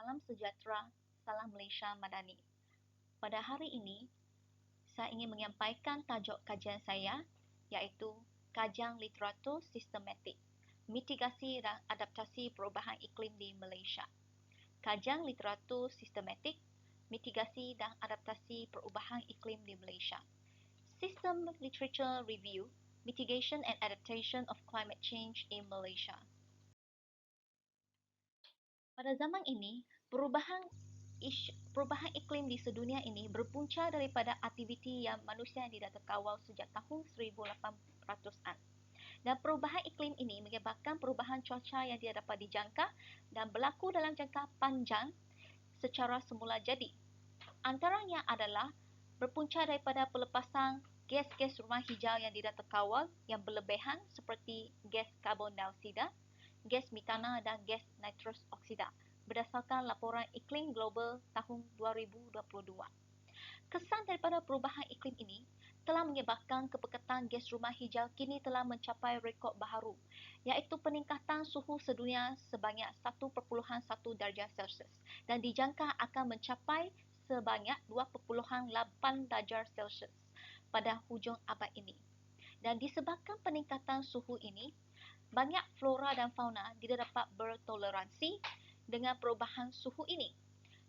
Salam sejahtera, salam Malaysia Madani. Pada hari ini, saya ingin menyampaikan tajuk kajian saya iaitu Kajian Literatur Sistematik, Mitigasi dan Adaptasi Perubahan Iklim di Malaysia. Kajian Literatur Sistematik, Mitigasi dan Adaptasi Perubahan Iklim di Malaysia. System Literature Review, Mitigation and Adaptation of Climate Change in Malaysia. Pada zaman ini, perubahan iklim di sedunia ini berpunca daripada aktiviti yang manusia yang tidak terkawal sejak tahun 1800-an. Dan perubahan iklim ini menyebabkan perubahan cuaca yang tidak dapat dijangka dan berlaku dalam jangka panjang secara semula jadi. Antaranya adalah berpunca daripada pelepasan gas-gas rumah hijau yang tidak terkawal yang berlebihan seperti gas karbon dioksida, gas metana dan gas nitrous oksida berdasarkan laporan iklim global tahun 2022. Kesan daripada perubahan iklim ini telah menyebabkan kepekatan gas rumah hijau kini telah mencapai rekod baharu, iaitu peningkatan suhu sedunia sebanyak 1.1 darjah Celsius dan dijangka akan mencapai sebanyak 2.8 darjah Celsius pada hujung abad ini. Dan disebabkan peningkatan suhu ini, banyak flora dan fauna tidak dapat bertoleransi dengan perubahan suhu ini.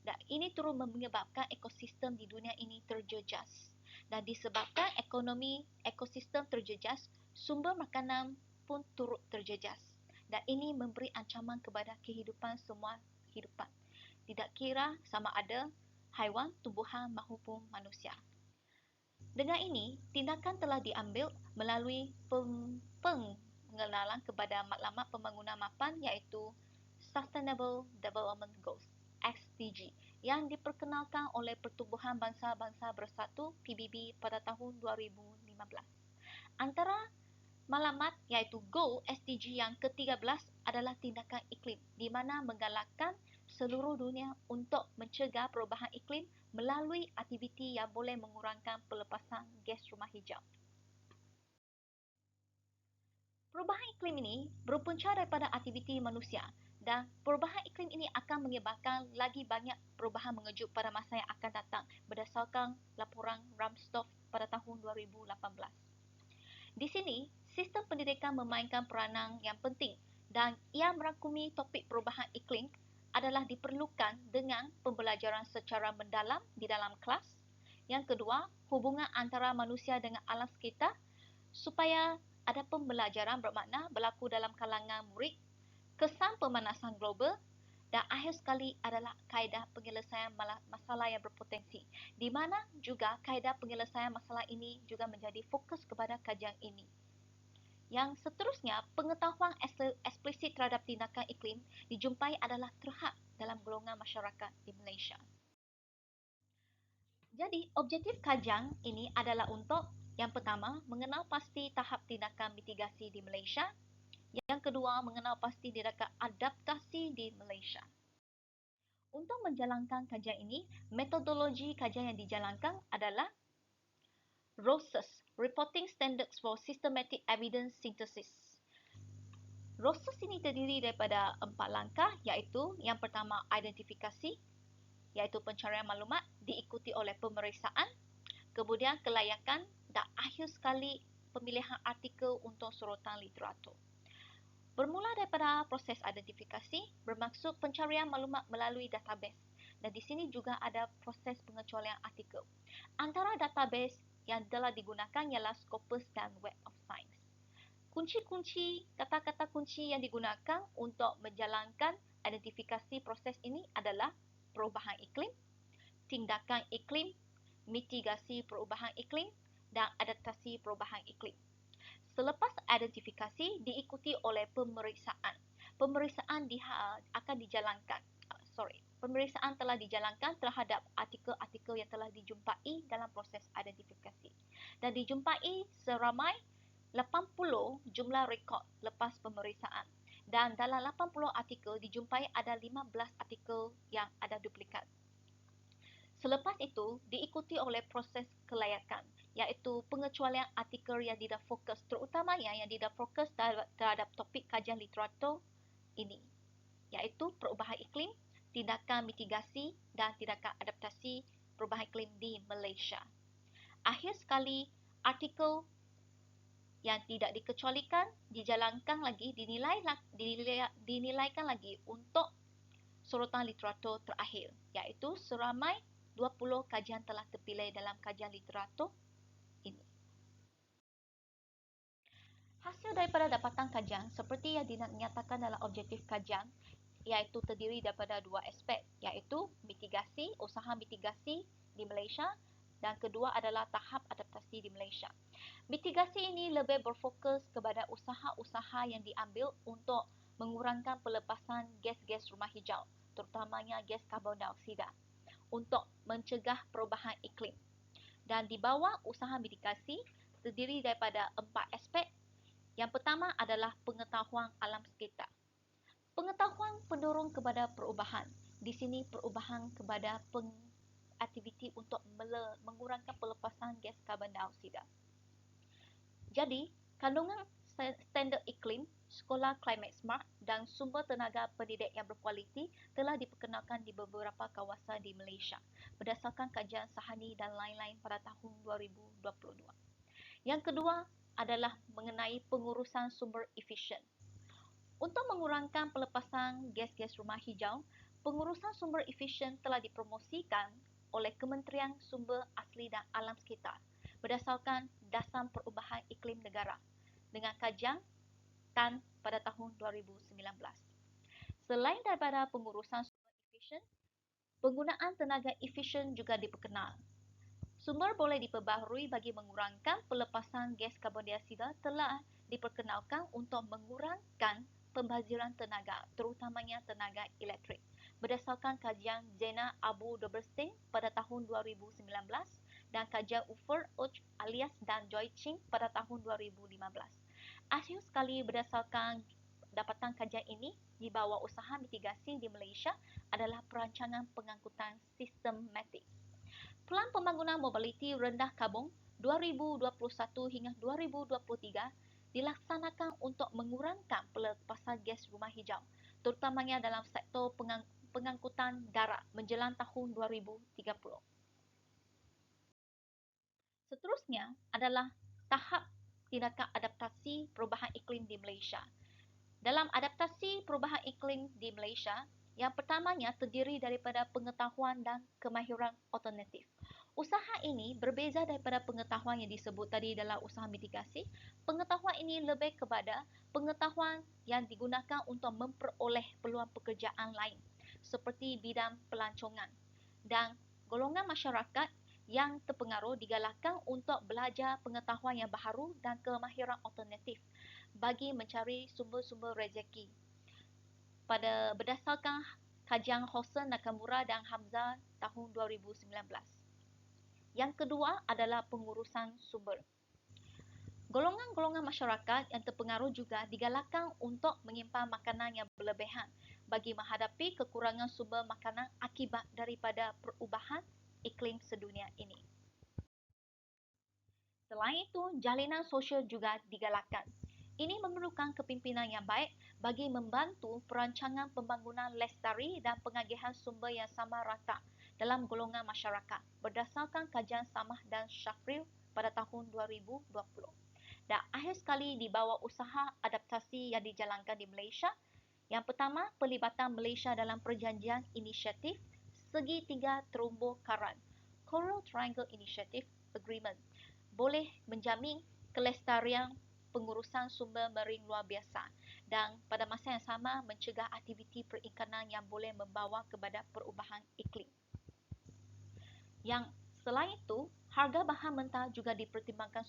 Dan ini turut menyebabkan ekosistem di dunia ini terjejas. Dan disebabkan ekonomi ekosistem terjejas, sumber makanan pun turut terjejas. Dan ini memberi ancaman kepada kehidupan semua kehidupan. Tidak kira sama ada haiwan, tumbuhan maupun manusia. Dengan ini, tindakan telah diambil melalui pengenalan kepada maklumat pembangunan mapan iaitu Sustainable Development Goals (SDG) yang diperkenalkan oleh Pertubuhan Bangsa-Bangsa Bersatu PBB pada tahun 2015. Antara maklumat iaitu Goal SDG yang ke-13 adalah tindakan iklim di mana menggalakkan seluruh dunia untuk mencegah perubahan iklim melalui aktiviti yang boleh mengurangkan pelepasan gas rumah hijau. Perubahan iklim ini berpunca daripada aktiviti manusia dan perubahan iklim ini akan menyebabkan lagi banyak perubahan mengejut pada masa yang akan datang berdasarkan laporan Rahmstorf pada tahun 2018. Di sini, sistem pendidikan memainkan peranan yang penting dan ia merangkumi topik perubahan iklim adalah diperlukan dengan pembelajaran secara mendalam di dalam kelas. Yang kedua, hubungan antara manusia dengan alam sekitar supaya ada pembelajaran bermakna berlaku dalam kalangan murid, kesan pemanasan global dan akhir sekali adalah kaedah penyelesaian masalah yang berpotensi, di mana juga kaedah penyelesaian masalah ini juga menjadi fokus kepada kajian ini. Yang seterusnya, pengetahuan eksplisit terhadap tindakan iklim dijumpai adalah terhad dalam golongan masyarakat di Malaysia. Jadi, objektif kajian ini adalah untuk yang pertama, mengenal pasti tahap tindakan mitigasi di Malaysia. Yang kedua, mengenal pasti tindakan adaptasi di Malaysia. Untuk menjalankan kajian ini, metodologi kajian yang dijalankan adalah ROSES, Reporting Standards for Systematic Evidence Synthesis. ROSES ini terdiri daripada 4 langkah iaitu yang pertama identifikasi, iaitu pencarian maklumat diikuti oleh pemeriksaan, kemudian kelayakan dan akhir sekali pemilihan artikel untuk sorotan literatur. Bermula daripada proses identifikasi bermaksud pencarian maklumat melalui database dan di sini juga ada proses pengecualian artikel. Antara database yang telah digunakan ialah Scopus dan Web of Science. Kunci-kunci, kata-kata kunci yang digunakan untuk menjalankan identifikasi proses ini adalah perubahan iklim, tindakan iklim, mitigasi perubahan iklim dan adaptasi perubahan iklim. Selepas identifikasi diikuti oleh pemeriksaan. Pemeriksaan Pemeriksaan telah dijalankan terhadap artikel-artikel yang telah dijumpai dalam proses identifikasi. Dan dijumpai seramai 80 jumlah rekod lepas pemeriksaan. Dan dalam 80 artikel dijumpai ada 15 artikel yang ada duplikat. Selepas itu, diikuti oleh proses kelayakan, iaitu pengecualian artikel yang tidak fokus, terutamanya yang tidak fokus terhadap topik kajian literatur ini, iaitu perubahan iklim, tindakan mitigasi dan tindakan adaptasi perubahan iklim di Malaysia. Akhir sekali, artikel yang tidak dikecualikan dijalankan lagi dinilaikan lagi untuk sorotan literatur terakhir, iaitu seramai 20 kajian telah terpilih dalam kajian literatur ini. Hasil daripada dapatan kajian seperti yang dinyatakan dalam objektif kajian iaitu terdiri daripada dua aspek, iaitu usaha mitigasi di Malaysia, dan kedua adalah tahap adaptasi di Malaysia. Mitigasi ini lebih berfokus kepada usaha-usaha yang diambil untuk mengurangkan pelepasan gas-gas rumah hijau, terutamanya gas karbon dioksida, untuk mencegah perubahan iklim. Dan di bawah usaha mitigasi terdiri daripada 4 aspek. Yang pertama adalah pengetahuan alam sekitar. Pengetahuan pendorong kepada perubahan. Di sini perubahan kepada aktiviti untuk mengurangkan pelepasan gas karbon dioksida. Jadi, kandungan standard iklim, sekolah climate smart dan sumber tenaga pendidik yang berkualiti telah diperkenalkan di beberapa kawasan di Malaysia berdasarkan kajian Sahani dan lain-lain pada tahun 2022. Yang kedua adalah mengenai pengurusan sumber efisien. Untuk mengurangkan pelepasan gas-gas rumah hijau, pengurusan sumber efisien telah dipromosikan oleh Kementerian Sumber Asli dan Alam Sekitar berdasarkan Dasar Perubahan Iklim Negara dengan kajian TAN pada tahun 2019. Selain daripada pengurusan sumber efisien, penggunaan tenaga efisien juga diperkenal. Sumber boleh diperbaharui bagi mengurangkan pelepasan gas karbon dioksida telah diperkenalkan untuk mengurangkan pembaziran tenaga, terutamanya tenaga elektrik, berdasarkan kajian Zena Abu Doberstein pada tahun 2019 dan kajian Ufer Uch alias dan Joy Ching pada tahun 2015. Akhir sekali, berdasarkan dapatan kajian ini, di bawah usaha mitigasi di Malaysia adalah perancangan pengangkutan sistematik. Pelan Pembangunan Mobiliti Rendah Karbon 2021 hingga 2023 dilaksanakan untuk mengurangkan pelepasan gas rumah hijau, terutamanya dalam sektor pengangkutan darat menjelang tahun 2030. Seterusnya adalah tahap tindakan adaptasi perubahan iklim di Malaysia. Dalam adaptasi perubahan iklim di Malaysia, yang pertamanya terdiri daripada pengetahuan dan kemahiran alternatif. Usaha ini berbeza daripada pengetahuan yang disebut tadi dalam usaha mitigasi. Pengetahuan ini lebih kepada pengetahuan yang digunakan untuk memperoleh peluang pekerjaan lain seperti bidang pelancongan, dan golongan masyarakat yang terpengaruh digalakkan untuk belajar pengetahuan yang baharu dan kemahiran alternatif bagi mencari sumber-sumber rezeki. Berdasarkan kajian Hosen Nakamura dan Hamzah tahun 2019. Yang kedua adalah pengurusan sumber. Golongan-golongan masyarakat yang terpengaruh juga digalakkan untuk menyimpan makanan yang berlebihan bagi menghadapi kekurangan sumber makanan akibat daripada perubahan iklim sedunia ini. Selain itu, jalinan sosial juga digalakkan. Ini memerlukan kepimpinan yang baik bagi membantu perancangan pembangunan lestari dan pengagihan sumber yang sama rata dalam golongan masyarakat berdasarkan kajian Samah dan Syafril pada tahun 2020. Dan akhir sekali, di bawah usaha adaptasi yang dijalankan di Malaysia, yang pertama, pelibatan Malaysia dalam perjanjian inisiatif segitiga terumbu karang, Coral Triangle Initiative Agreement, boleh menjamin kelestarian pengurusan sumber marin luar biasa dan pada masa yang sama mencegah aktiviti perikanan yang boleh membawa kepada perubahan iklim. Yang selain itu, harga bahan mentah juga dipertimbangkan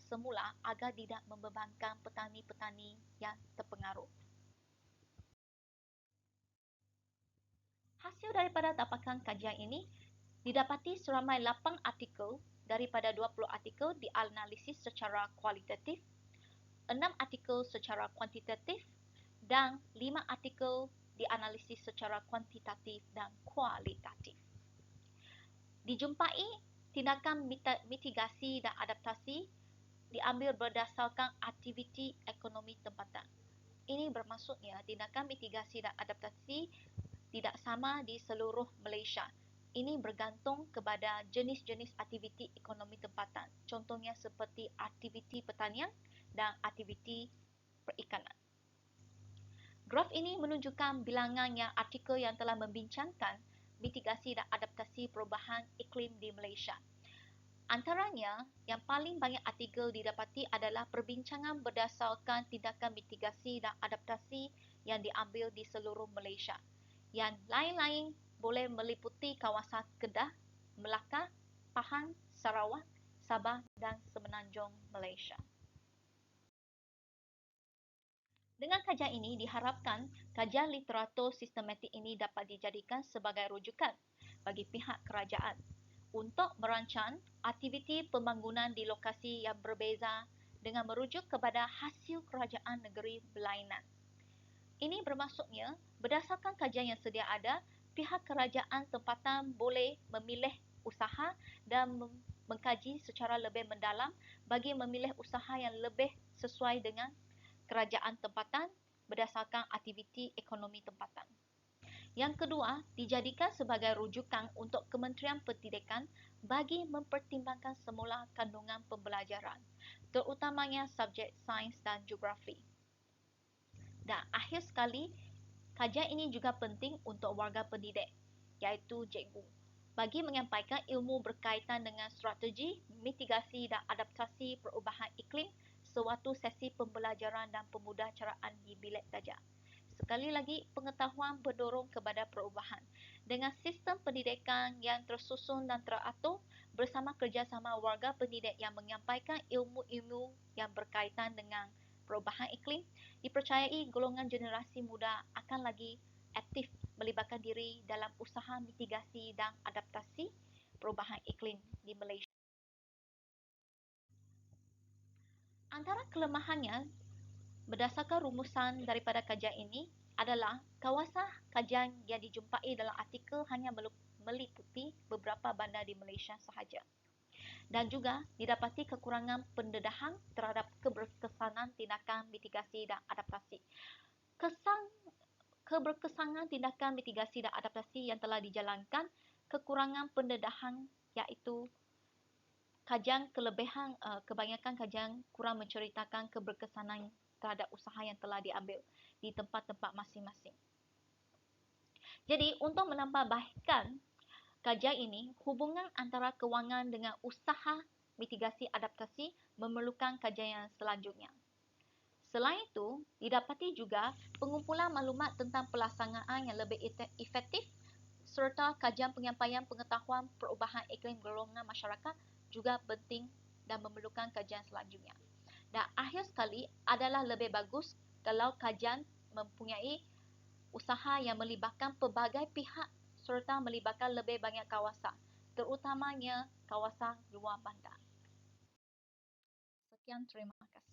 semula agar tidak membebankan petani-petani yang terpengaruh. Hasil daripada dapatan kajian ini didapati seramai 8 artikel daripada 20 artikel dianalisis secara kualitatif, 6 artikel secara kuantitatif dan 5 artikel dianalisis secara kuantitatif dan kualitatif. Dijumpai tindakan mitigasi dan adaptasi diambil berdasarkan aktiviti ekonomi tempatan. Ini bermaksudnya tindakan mitigasi dan adaptasi tidak sama di seluruh Malaysia. Ini bergantung kepada jenis-jenis aktiviti ekonomi tempatan. Contohnya seperti aktiviti pertanian dan aktiviti perikanan. Graf ini menunjukkan bilangan yang artikel yang telah membincangkan mitigasi dan adaptasi perubahan iklim di Malaysia. Antaranya, yang paling banyak artikel didapati adalah perbincangan berdasarkan tindakan mitigasi dan adaptasi yang diambil di seluruh Malaysia. Yang lain-lain boleh meliputi kawasan Kedah, Melaka, Pahang, Sarawak, Sabah dan Semenanjung Malaysia. Dengan kajian ini diharapkan kajian literatur sistematik ini dapat dijadikan sebagai rujukan bagi pihak kerajaan untuk merancang aktiviti pembangunan di lokasi yang berbeza dengan merujuk kepada hasil kerajaan negeri berlainan. Ini bermaksudnya, berdasarkan kajian yang sedia ada, pihak kerajaan tempatan boleh memilih usaha dan mengkaji secara lebih mendalam bagi memilih usaha yang lebih sesuai dengan kerajaan tempatan berdasarkan aktiviti ekonomi tempatan. Yang kedua, dijadikan sebagai rujukan untuk Kementerian Pendidikan bagi mempertimbangkan semula kandungan pembelajaran, terutamanya subjek sains dan geografi. Dan akhir sekali, kajian ini juga penting untuk warga pendidik, iaitu cikgu, bagi menyampaikan ilmu berkaitan dengan strategi, mitigasi dan adaptasi perubahan iklim sewaktu sesi pembelajaran dan pemudahcaraan di bilik belajar. Sekali lagi, pengetahuan berdorong kepada perubahan. Dengan sistem pendidikan yang tersusun dan teratur bersama kerjasama warga pendidik yang menyampaikan ilmu-ilmu yang berkaitan dengan perubahan iklim, dipercayai golongan generasi muda akan lagi aktif melibatkan diri dalam usaha mitigasi dan adaptasi perubahan iklim di Malaysia. Antara kelemahannya berdasarkan rumusan daripada kajian ini adalah kawasan kajian yang dijumpai dalam artikel hanya meliputi beberapa bandar di Malaysia sahaja. Dan juga didapati kekurangan pendedahan terhadap keberkesanan tindakan mitigasi dan adaptasi. Keberkesanan tindakan mitigasi dan adaptasi yang telah dijalankan, kekurangan pendedahan iaitu kebanyakan kajian kurang menceritakan keberkesanan terhadap usaha yang telah diambil di tempat-tempat masing-masing. Jadi, untuk menambahkan kajian ini, hubungan antara kewangan dengan usaha mitigasi adaptasi memerlukan kajian yang selanjutnya. Selain itu, didapati juga pengumpulan maklumat tentang pelaksanaan yang lebih efektif serta kajian penyampaian pengetahuan perubahan iklim golongan masyarakat juga penting dan memerlukan kajian selanjutnya. Dan akhir sekali adalah lebih bagus kalau kajian mempunyai usaha yang melibatkan pelbagai pihak serta melibatkan lebih banyak kawasan, terutamanya kawasan luar bandar. Sekian, terima kasih.